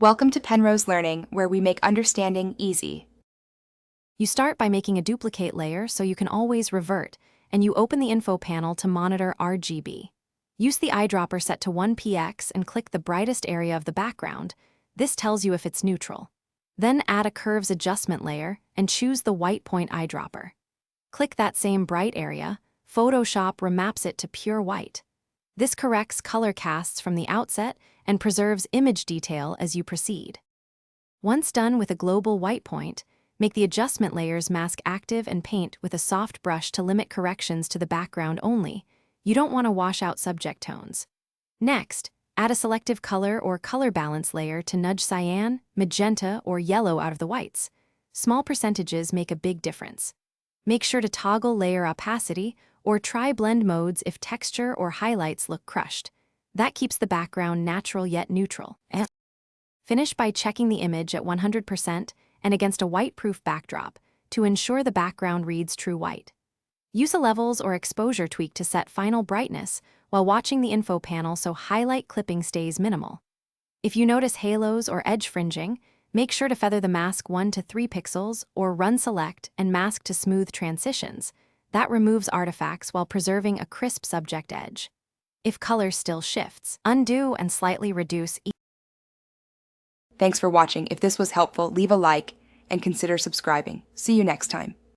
Welcome to Penrose Learning, where we make understanding easy. You start by making a duplicate layer so you can always revert, and you open the info panel to monitor RGB. Use the eyedropper set to 1px and click the brightest area of the background. This tells you if it's neutral. Then add a curves adjustment layer and choose the white point eyedropper. Click that same bright area. Photoshop remaps it to pure white. This corrects color casts from the outset and preserves image detail as you proceed. Once done with a global white point, make the adjustment layers mask active and paint with a soft brush to limit corrections to the background only. You don't want to wash out subject tones. Next, add a selective color or color balance layer to nudge cyan, magenta, or yellow out of the whites. Small percentages make a big difference. Make sure to toggle layer opacity or try blend modes if texture or highlights look crushed. That keeps the background natural yet neutral. Finish by checking the image at 100% and against a white-proof backdrop to ensure the background reads true white. Use a levels or exposure tweak to set final brightness while watching the info panel so highlight clipping stays minimal. If you notice halos or edge fringing, make sure to feather the mask 1 to 3 pixels or run select and mask to smooth transitions. That removes artifacts while preserving a crisp subject edge. If color still shifts, undo and slightly reduce each. Thanks for watching. If this was helpful, leave a like and consider subscribing. See you next time.